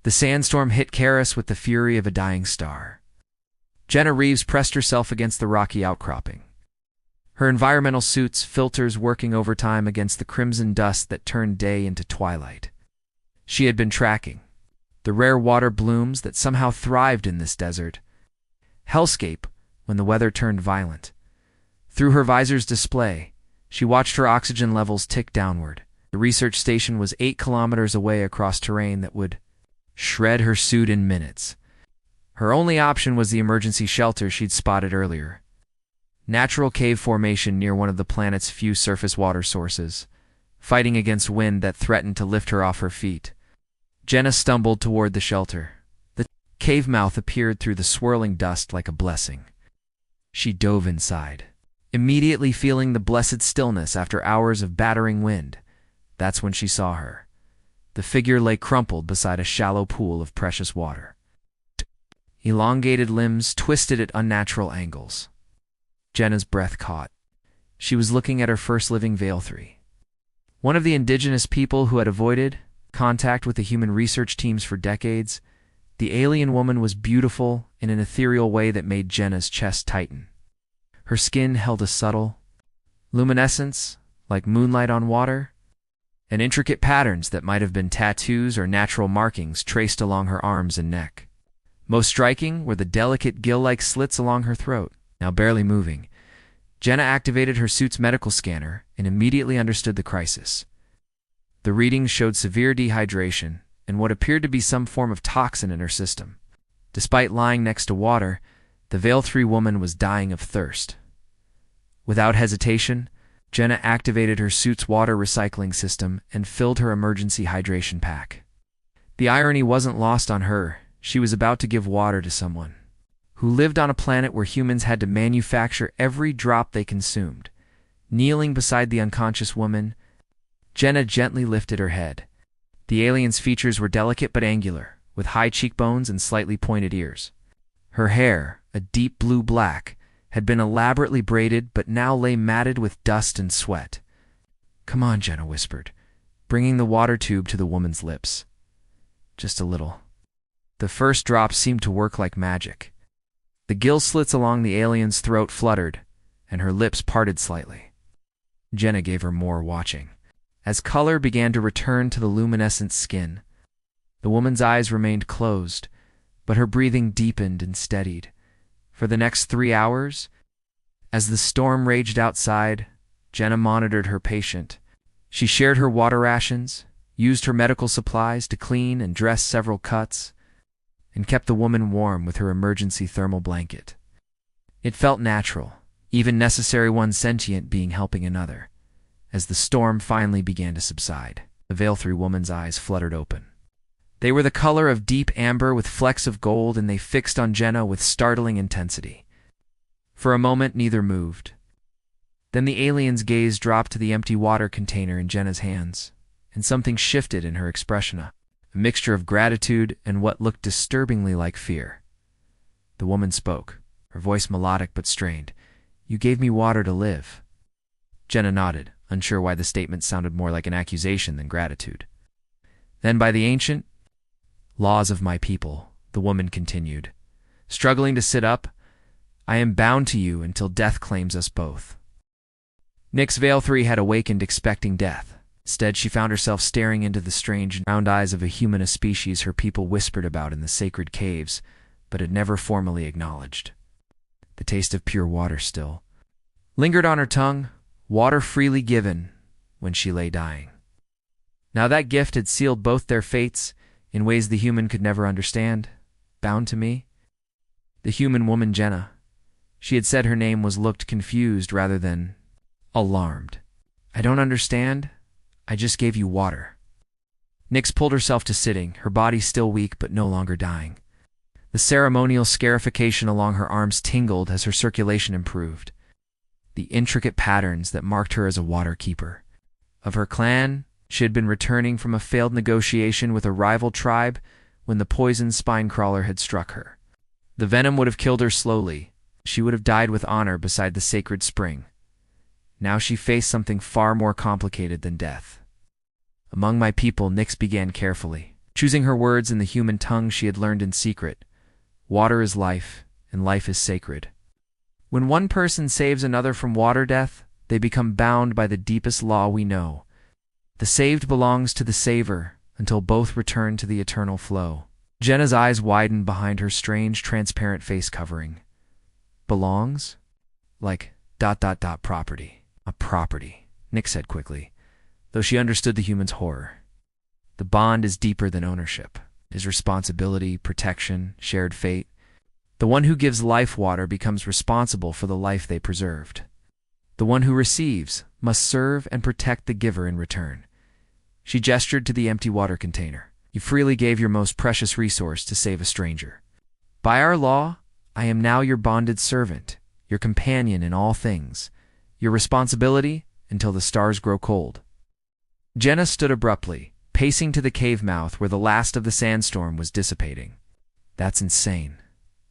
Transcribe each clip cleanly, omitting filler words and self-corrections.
The sandstorm hit Karis with the fury of a dying star. Jenna Reeves pressed herself against the rocky outcropping. Her environmental suit's filters working overtime against the crimson dust that turned day into twilight. She had been tracking the rare water blooms that somehow thrived in this desert hellscape when the weather turned violent. Through her visor's display, she watched her oxygen levels tick downward. The research station was 8 kilometers away across terrain that would shred her suit in minutes. Her only option was the emergency shelter she'd spotted earlier. Natural cave formation near one of the planet's few surface water sources, fighting against wind that threatened to lift her off her feet. Jenna stumbled toward the shelter. The cave mouth appeared through the swirling dust like a blessing. She dove inside, immediately feeling the blessed stillness after hours of battering wind. That's when she saw her. The figure lay crumpled beside a shallow pool of precious water. Elongated limbs twisted at unnatural angles. Jenna's breath caught. She was looking at her first living Veil 3. One of the indigenous people who had avoided contact with the human research teams for decades. The alien woman was beautiful in an ethereal way that made Jenna's chest tighten. Her skin held a subtle luminescence, like moonlight on water, and intricate patterns that might have been tattoos or natural markings traced along her arms and neck. Most striking were the delicate gill-like slits along her throat, now barely moving. Jenna activated her suit's medical scanner and immediately understood the crisis. The readings showed severe dehydration and what appeared to be some form of toxin in her system. Despite lying next to water, the Veil 3 woman was dying of thirst. Without hesitation, Jenna activated her suit's water recycling system and filled her emergency hydration pack. The irony wasn't lost on her. She was about to give water to someone who lived on a planet where humans had to manufacture every drop they consumed. Kneeling beside the unconscious woman, Jenna gently lifted her head. The alien's features were delicate but angular, with high cheekbones and slightly pointed ears. Her hair, a deep blue black, had been elaborately braided but now lay matted with dust and sweat. "Come on," Jenna whispered, bringing the water tube to the woman's lips. Just a little. The first drop seemed to work like magic. The gill slits along the alien's throat fluttered, and her lips parted slightly. Jenna gave her more, watching. As color began to return to the luminescent skin, the woman's eyes remained closed, but her breathing deepened and steadied. For the next 3 hours, as the storm raged outside, Jenna monitored her patient. She shared her water rations, used her medical supplies to clean and dress several cuts, and kept the woman warm with her emergency thermal blanket. It felt natural, even necessary, one sentient being helping another. As the storm finally began to subside, the Veil 3 woman's eyes fluttered open. They were the color of deep amber with flecks of gold, and they fixed on Jenna with startling intensity. For a moment, neither moved. Then the alien's gaze dropped to the empty water container in Jenna's hands, and something shifted in her expression, a mixture of gratitude and what looked disturbingly like fear. The woman spoke, her voice melodic but strained. "You gave me water to live." Jenna nodded, unsure why the statement sounded more like an accusation than gratitude. "Then by the ancient laws of my people," the woman continued, struggling to sit up, "I am bound to you until death claims us both." Nyx Veil 3 had awakened expecting death. Instead, she found herself staring into the strange round eyes of a humanist species her people whispered about in the sacred caves, but had never formally acknowledged. The taste of pure water still lingered on her tongue, water freely given when she lay dying. Now that gift had sealed both their fates in ways the human could never understand. Bound to me? The human woman Jenna. She had said her name was looked confused rather than alarmed. "I don't understand. I just gave you water." Nyx pulled herself to sitting, her body still weak but no longer dying. The ceremonial scarification along her arms tingled as her circulation improved. The intricate patterns that marked her as a water keeper. Of her clan, she had been returning from a failed negotiation with a rival tribe when the poisoned spine crawler had struck her. The venom would have killed her slowly. She would have died with honor beside the sacred spring. Now she faced something far more complicated than death. "Among my people," Nyx began carefully, choosing her words in the human tongue she had learned in secret. Water is life, and life is sacred. When one person saves another from water death, they become bound by the deepest law we know. The saved belongs to the saver until both return to the eternal flow. Jenna's eyes widened behind her strange, transparent face covering. Belongs? Like ... property. A property, Nick said quickly, though she understood the human's horror. The bond is deeper than ownership. It is responsibility, protection, shared fate. The one who gives life water becomes responsible for the life they preserved. The one who receives must serve and protect the giver in return. She gestured to the empty water container. You freely gave your most precious resource to save a stranger. By our law, I am now your bonded servant, your companion in all things, your responsibility until the stars grow cold. Jenna stood abruptly, pacing to the cave mouth where the last of the sandstorm was dissipating. That's insane.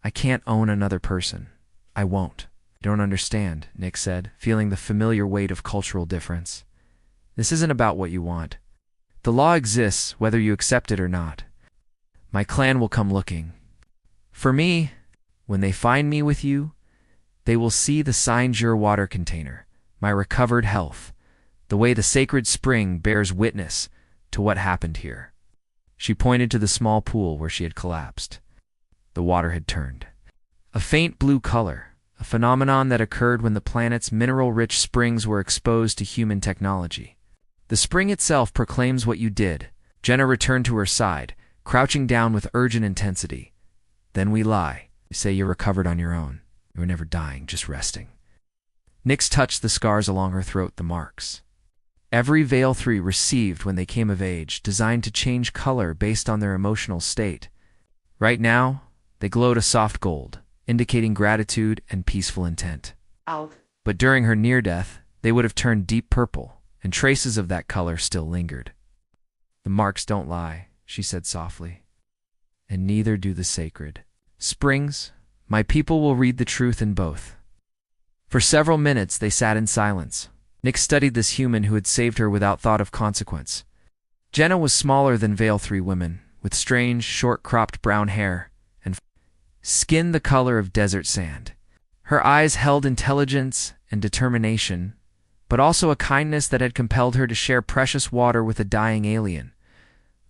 I can't own another person. I won't. I don't understand, Nick said, feeling the familiar weight of cultural difference. This isn't about what you want. The law exists whether you accept it or not. My clan will come looking. For me, when they find me with you, they will see the Saint-Jure water container, my recovered health, the way the sacred spring bears witness to what happened here. She pointed to the small pool where she had collapsed. The water had turned a faint blue color, a phenomenon that occurred when the planet's mineral-rich springs were exposed to human technology. The spring itself proclaims what you did. Jenna returned to her side, crouching down with urgent intensity. Then we lie. You say you're recovered on your own. You were never dying, just resting. Nyx touched the scars along her throat, the marks. Every Veil 3 received when they came of age, designed to change color based on their emotional state. Right now, they glowed a soft gold, indicating gratitude and peaceful intent. But during her near-death, they would have turned deep purple, and traces of that color still lingered. The marks don't lie, she said softly. And neither do the sacred springs. My people will read the truth in both. For several minutes they sat in silence. Nyx studied this human who had saved her without thought of consequence. Jenna was smaller than Veil 3 women, with strange, short-cropped brown hair, and skin the color of desert sand. Her eyes held intelligence and determination, but also a kindness that had compelled her to share precious water with a dying alien.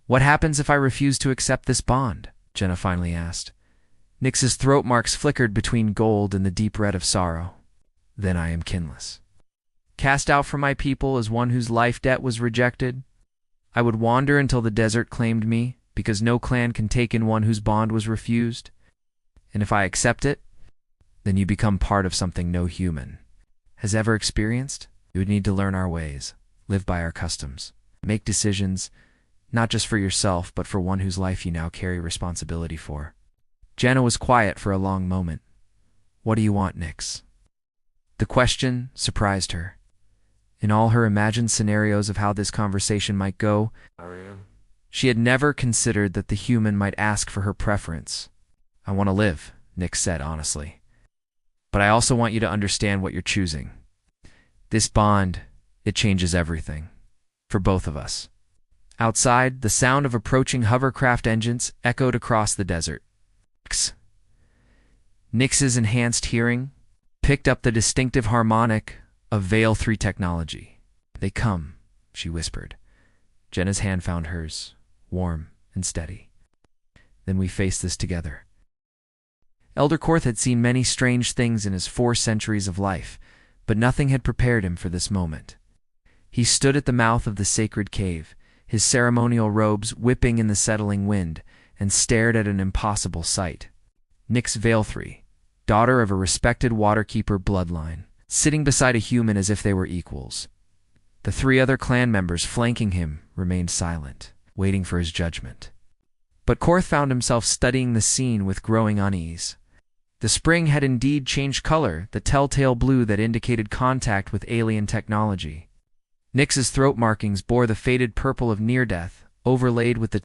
What happens if I refuse to accept this bond? Jenna finally asked. Nyx's throat marks flickered between gold and the deep red of sorrow. Then I am kinless. Cast out from my people as one whose life debt was rejected, I would wander until the desert claimed me, because no clan can take in one whose bond was refused. And if I accept it, then you become part of something no human has ever experienced. You would need to learn our ways, live by our customs, make decisions, not just for yourself, but for one whose life you now carry responsibility for. Jenna was quiet for a long moment. What do you want, Nyx? The question surprised her. In all her imagined scenarios of how this conversation might go, she had never considered that the human might ask for her preference. I want to live, Nyx said honestly. But I also want you to understand what you're choosing. This bond, it changes everything. For both of us. Outside, the sound of approaching hovercraft engines echoed across the desert. Nyx's enhanced hearing picked up the distinctive harmonic of Veil 3 technology. They come, she whispered. Jenna's hand found hers, warm and steady. Then we face this together. Elder Korth had seen many strange things in his 4 centuries of life, but nothing had prepared him for this moment. He stood at the mouth of the sacred cave, his ceremonial robes whipping in the settling wind, and stared at an impossible sight. Nyx Veil 3, daughter of a respected waterkeeper bloodline, sitting beside a human as if they were equals. The 3 other clan members flanking him remained silent, waiting for his judgment. But Korth found himself studying the scene with growing unease. The spring had indeed changed color, the telltale blue that indicated contact with alien technology. Nyx's throat markings bore the faded purple of near-death, overlaid with the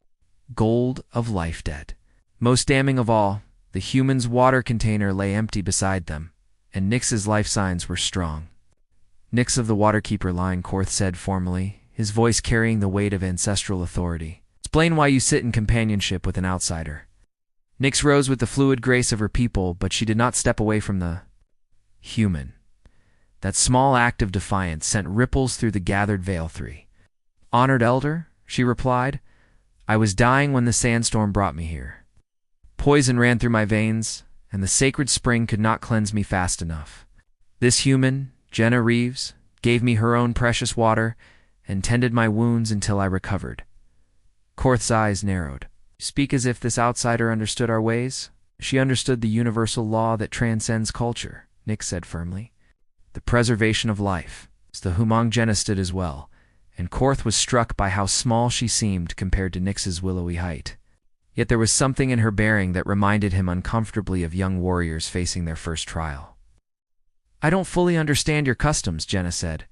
gold of life debt. Most damning of all, the human's water container lay empty beside them, and Nyx's life signs were strong. Nyx of the Waterkeeper line, Korth said formally, his voice carrying the weight of ancestral authority. Explain why you sit in companionship with an outsider. Nyx rose with the fluid grace of her people, but she did not step away from the human. That small act of defiance sent ripples through the gathered Veil-3. Honored elder, she replied, I was dying when the sandstorm brought me here. Poison ran through my veins, and the sacred spring could not cleanse me fast enough. This human, Jenna Reeves, gave me her own precious water and tended my wounds until I recovered. Korth's eyes narrowed. Speak as if this outsider understood our ways. She understood the universal law that transcends culture, Nyx said firmly. The preservation of life. The Humong Jenna stood as well, and Korth was struck by how small she seemed compared to Nyx's willowy height. Yet there was something in her bearing that reminded him uncomfortably of young warriors facing their first trial. I don't fully understand your customs, Jenna said,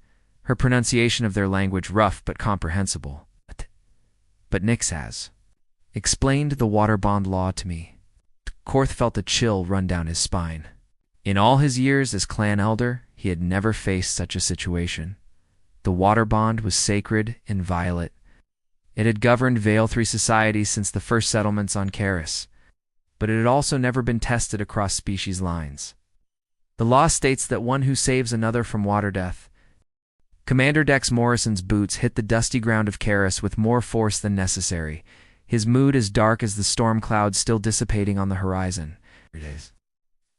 her pronunciation of their language rough but comprehensible. But Nyx has explained the water bond law to me. Korth felt a chill run down his spine. In all his years as clan elder, he had never faced such a situation. The water bond was sacred, inviolate. It had governed Veil-3 society since the first settlements on Karis, but it had also never been tested across species lines. The law states that one who saves another from water death. Commander Dex Morrison's boots hit the dusty ground of Karis with more force than necessary, his mood as dark as the storm clouds still dissipating on the horizon.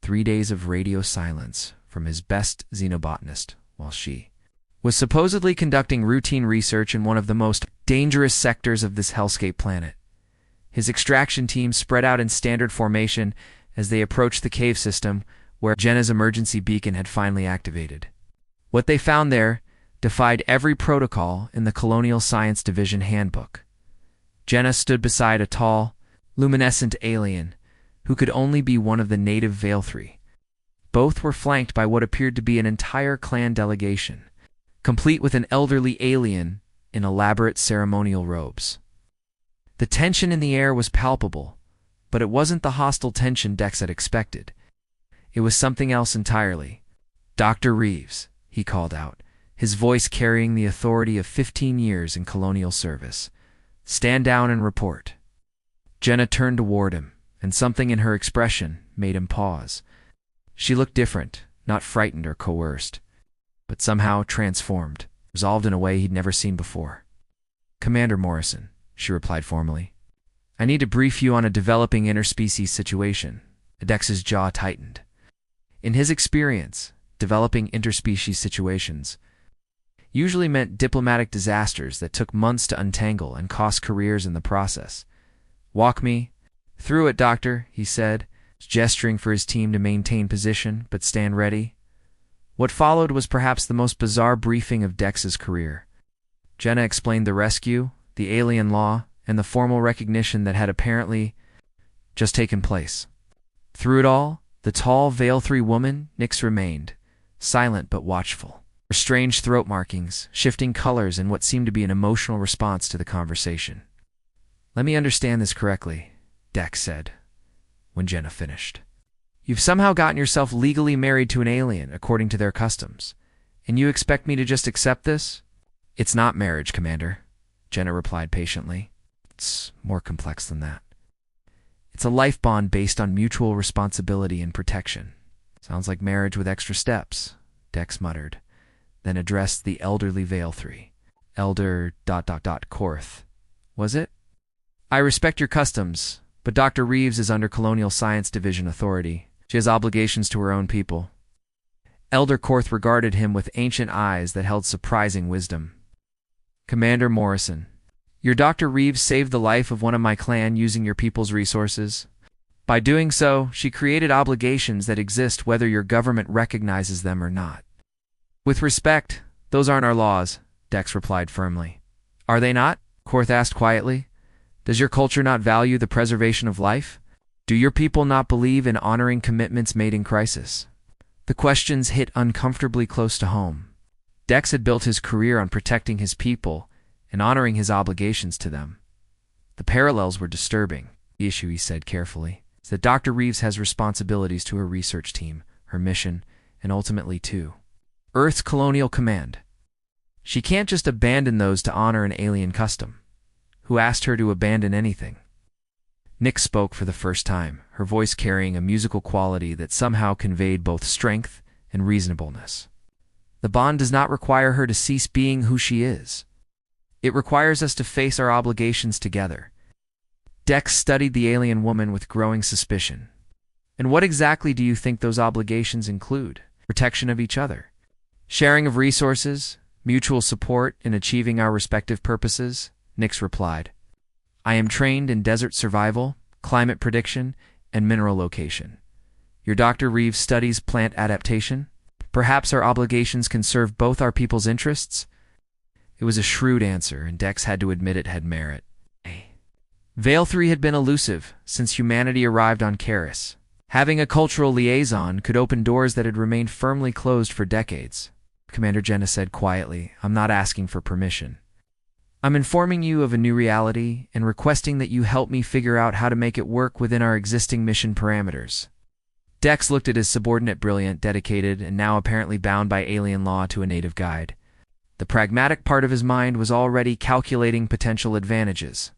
3 days of radio silence from his best xenobotanist, while she was supposedly conducting routine research in one of the most dangerous sectors of this hellscape planet. His extraction team spread out in standard formation as they approached the cave system where Jenna's emergency beacon had finally activated. What they found there defied every protocol in the Colonial Science Division handbook. Jenna stood beside a tall, luminescent alien who could only be one of the native Veil-3. Both were flanked by what appeared to be an entire clan delegation, complete with an elderly alien in elaborate ceremonial robes. The tension in the air was palpable, but it wasn't the hostile tension Dex had expected. It was something else entirely. Dr. Reeves, he called out, his voice carrying the authority of 15 years in colonial service. Stand down and report. Jenna turned toward him, and something in her expression made him pause. She looked different, not frightened or coerced, but somehow transformed, resolved in a way he'd never seen before. Commander Morrison, she replied formally, I need to brief you on a developing interspecies situation. Dex's jaw tightened. In his experience, developing interspecies situations usually meant diplomatic disasters that took months to untangle and cost careers in the process. Walk me through it, Doctor, he said, gesturing for his team to maintain position but stand ready. What followed was perhaps the most bizarre briefing of Dex's career. Jenna explained the rescue, the alien law, and the formal recognition that had apparently just taken place. Through it all, the tall Veil-3 woman, Nyx, remained, silent but watchful. Her strange throat markings, shifting colors, and what seemed to be an emotional response to the conversation. Let me understand this correctly, Dex said, when Jenna finished. You've somehow gotten yourself legally married to an alien, according to their customs, and you expect me to just accept this? It's not marriage, Commander, Jenna replied patiently. It's more complex than that. It's a life bond based on mutual responsibility and protection. Sounds like marriage with extra steps, Dex muttered, then addressed the elderly Veil-3. Elder ... Korth. Was it? I respect your customs, but Dr. Reeves is under Colonial Science Division authority. She has obligations to her own people. Elder Korth regarded him with ancient eyes that held surprising wisdom. Commander Morrison, your Dr. Reeves saved the life of one of my clan using your people's resources. By doing so, she created obligations that exist whether your government recognizes them or not. With respect, those aren't our laws, Dex replied firmly. Are they not? Korth asked quietly. Does your culture not value the preservation of life? Do your people not believe in honoring commitments made in crisis? The questions hit uncomfortably close to home. Dex had built his career on protecting his people and honoring his obligations to them. The parallels were disturbing. The issue, he said carefully, is that Dr. Reeves has responsibilities to her research team, her mission, and ultimately to Earth's colonial command. She can't just abandon those to honor an alien custom. who asked her to abandon anything. Nyx spoke for the first time, her voice carrying a musical quality that somehow conveyed both strength and reasonableness. The bond does not require her to cease being who she is. It requires us to face our obligations together. Dex studied the alien woman with growing suspicion. And what exactly do you think those obligations include? Protection of each other, sharing of resources, mutual support in achieving our respective purposes, Nyx replied. I am trained in desert survival, climate prediction, and mineral location. Your Dr. Reeves studies plant adaptation? Perhaps our obligations can serve both our people's interests? It was a shrewd answer, and Dex had to admit it had merit. Veil 3 had been elusive since humanity arrived on Karis. Having a cultural liaison could open doors that had remained firmly closed for decades. Commander Jenna said quietly, I'm not asking for permission. I'm informing you of a new reality and requesting that you help me figure out how to make it work within our existing mission parameters. Dex looked at his subordinate, brilliant, dedicated, and now apparently bound by alien law to a native guide. The pragmatic part of his mind was already calculating potential advantages.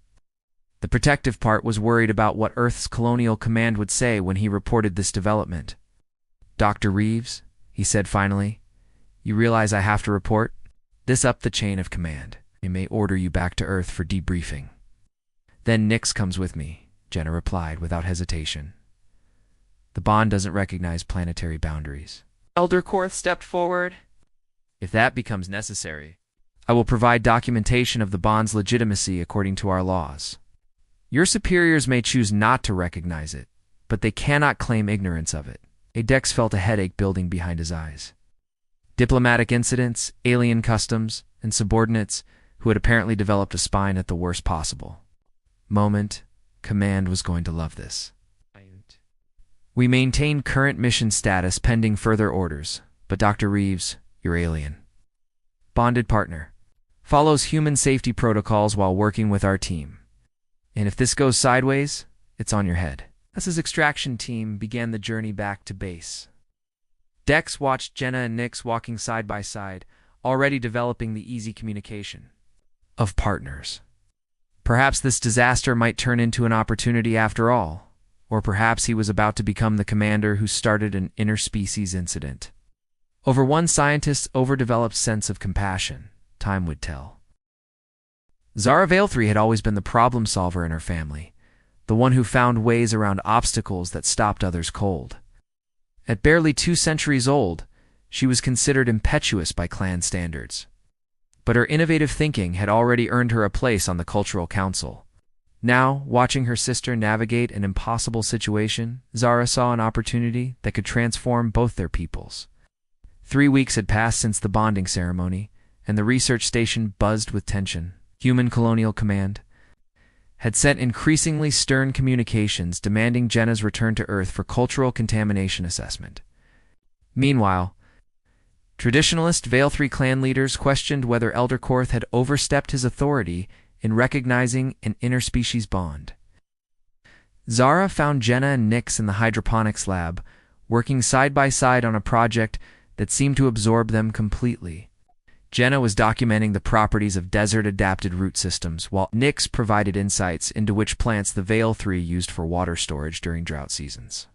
The protective part was worried about what Earth's colonial command would say when he reported this development. Dr. Reeves, he said finally, you realize I have to report? This up the chain of command. I may order you back to Earth for debriefing. Then Nyx comes with me, Jenna replied without hesitation. The bond doesn't recognize planetary boundaries. Elder Korth stepped forward. If that becomes necessary, I will provide documentation of the bond's legitimacy according to our laws. Your superiors may choose not to recognize it, but they cannot claim ignorance of it. Dex felt a headache building behind his eyes. Diplomatic incidents, alien customs, and subordinates who had apparently developed a spine at the worst possible moment. Command was going to love this. We maintain current mission status pending further orders, but Dr. Reeves, your alien bonded partner, follows human safety protocols while working with our team. And if this goes sideways, it's on your head. As his extraction team began the journey back to base, Dex watched Jenna and Nyx walking side by side, already developing the easy communication of partners. Perhaps this disaster might turn into an opportunity after all, or perhaps he was about to become the commander who started an interspecies incident. Over one scientist's overdeveloped sense of compassion, time would tell. Zara Veil 3 had always been the problem solver in her family, the one who found ways around obstacles that stopped others cold. At barely 2 centuries old, she was considered impetuous by clan standards. But her innovative thinking had already earned her a place on the Cultural Council. Now, watching her sister navigate an impossible situation, Zara saw an opportunity that could transform both their peoples. 3 weeks had passed since the bonding ceremony, and the research station buzzed with tension. Human Colonial Command had sent increasingly stern communications demanding Jenna's return to Earth for cultural contamination assessment. Meanwhile, traditionalist Veil 3 clan leaders questioned whether Elder Korth had overstepped his authority in recognizing an interspecies bond. Zara found Jenna and Nyx in the hydroponics lab, working side by side on a project that seemed to absorb them completely. Jenna was documenting the properties of desert-adapted root systems, while Nyx provided insights into which plants the Veil 3 used for water storage during drought seasons.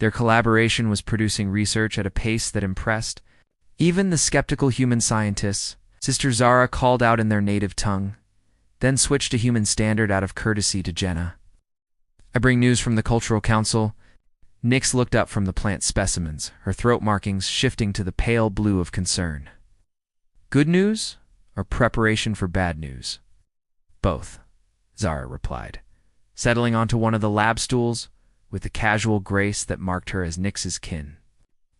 Their collaboration was producing research at a pace that impressed even the skeptical human scientists. Sister Zara called out in their native tongue, then switched to human standard out of courtesy to Jenna. I bring news from the Cultural Council. Nyx looked up from the plant specimens, her throat markings shifting to the pale blue of concern. Good news or preparation for bad news? Both, Zara replied, settling onto one of the lab stools with the casual grace that marked her as Nyx's kin.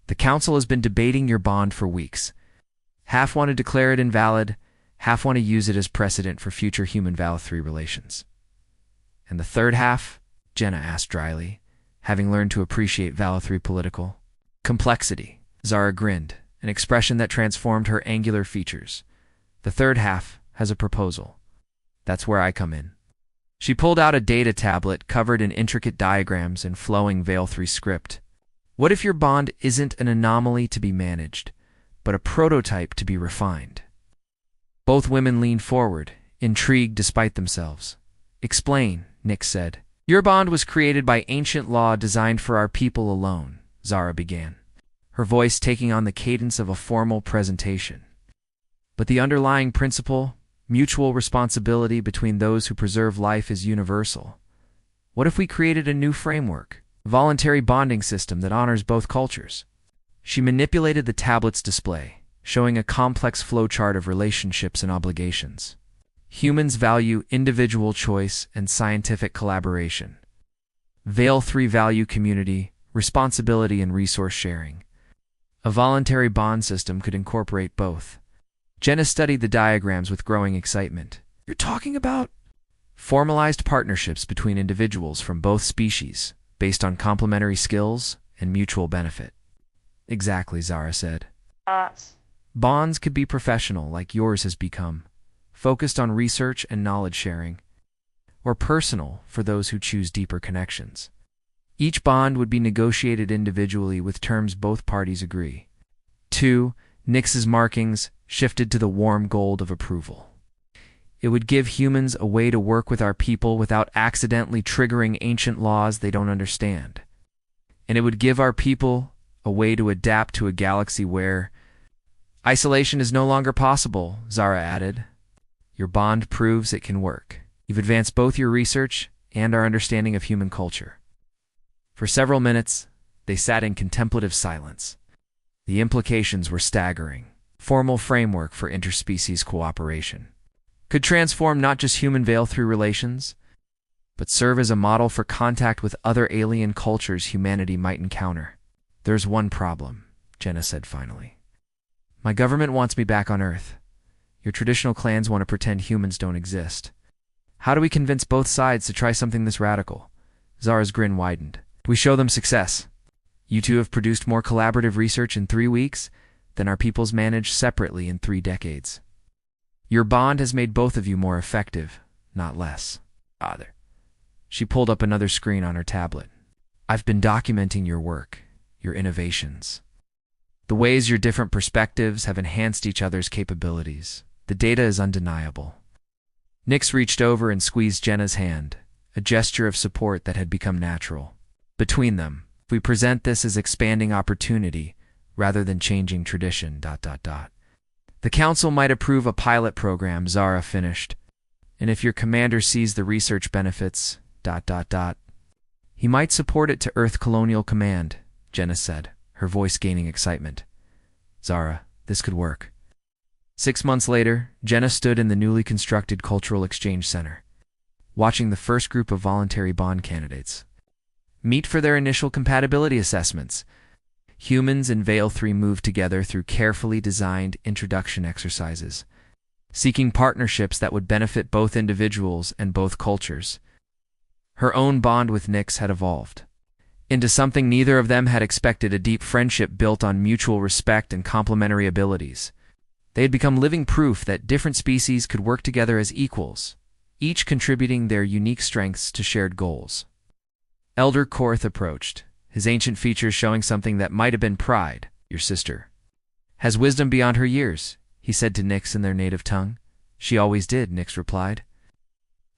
The council has been debating your bond for weeks. Half want to declare it invalid, half want to use it as precedent for future human-Veil 3 relations. And the third half? Jenna asked dryly, having learned to appreciate Veil 3 political complexity. Zara grinned, an expression that transformed her angular features. The third half has a proposal. That's where I come in. She pulled out a data tablet covered in intricate diagrams and flowing Veil 3 script. What if your bond isn't an anomaly to be managed, but a prototype to be refined? Both women leaned forward, intrigued despite themselves. "Explain," Nix said. "Your bond was created by ancient law designed for our people alone," Zara began, her voice taking on the cadence of a formal presentation. "But the underlying principle, mutual responsibility between those who preserve life, is universal. What if we created a new framework, a voluntary bonding system that honors both cultures?" She manipulated the tablet's display, showing a complex flowchart of relationships and obligations. Humans value individual choice and scientific collaboration. Veil 3 value community, responsibility, and resource sharing. A voluntary bond system could incorporate both. Jenna studied the diagrams with growing excitement. "You're talking about formalized partnerships between individuals from both species, based on complementary skills and mutual benefit." "Exactly," Zara said. "Bonds could be professional, like yours has become, focused on research and knowledge sharing, or personal for those who choose deeper connections. Each bond would be negotiated individually with terms both parties agree." 2. Nix's markings shifted to the warm gold of approval. "It would give humans a way to work with our people without accidentally triggering ancient laws they don't understand. And it would give our people a way to adapt to a galaxy where isolation is no longer possible," Zara added. "Your bond proves it can work. You've advanced both your research and our understanding of human culture." For several minutes, they sat in contemplative silence. The implications were staggering. Formal framework for interspecies cooperation could transform not just human veil-through relations, but serve as a model for contact with other alien cultures humanity might encounter. "There's one problem," Jenna said finally. "My government wants me back on Earth. Your traditional clans want to pretend humans don't exist. How do we convince both sides to try something this radical?" Zara's grin widened. "We show them success. You two have produced more collaborative research in 3 weeks than our peoples managed separately in 3 decades. Your bond has made both of you more effective, not less." She pulled up another screen on her tablet. "I've been documenting your work, your innovations, the ways your different perspectives have enhanced each other's capabilities. The data is undeniable." Nix reached over and squeezed Jenna's hand, a gesture of support that had become natural. "Between them, we present this as expanding opportunity rather than changing tradition. The council might approve a pilot program," Zara finished. "And if your commander sees the research benefits, he might support it to Earth Colonial Command," Jenna said, her voice gaining excitement. "Zara, this could work." 6 months later, Jenna stood in the newly constructed Cultural Exchange Center, watching the first group of voluntary bond candidates meet for their initial compatibility assessments. Humans and Veil 3 moved together through carefully designed introduction exercises, seeking partnerships that would benefit both individuals and both cultures. Her own bond with Nix had evolved into something neither of them had expected, a deep friendship built on mutual respect and complementary abilities. They had become living proof that different species could work together as equals, each contributing their unique strengths to shared goals. Elder Korth approached, his ancient features showing something that might have been pride. "Your sister has wisdom beyond her years," he said to Nix in their native tongue. "She always did," Nix replied.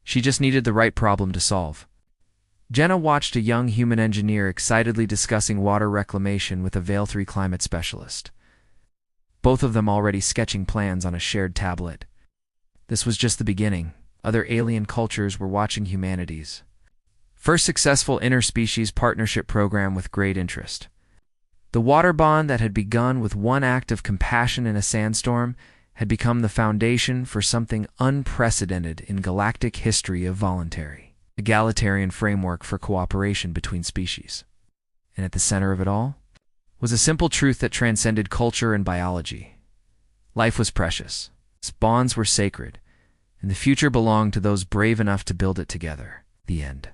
"She just needed the right problem to solve." Jenna watched a young human engineer excitedly discussing water reclamation with a Veil 3 climate specialist, both of them already sketching plans on a shared tablet. This was just the beginning. Other alien cultures were watching humanity's first successful interspecies partnership program with great interest. The water bond that had begun with one act of compassion in a sandstorm had become the foundation for something unprecedented in galactic history of voluntary, egalitarian framework for cooperation between species. And at the center of it all was a simple truth that transcended culture and biology. Life was precious, its bonds were sacred, and the future belonged to those brave enough to build it together. The end.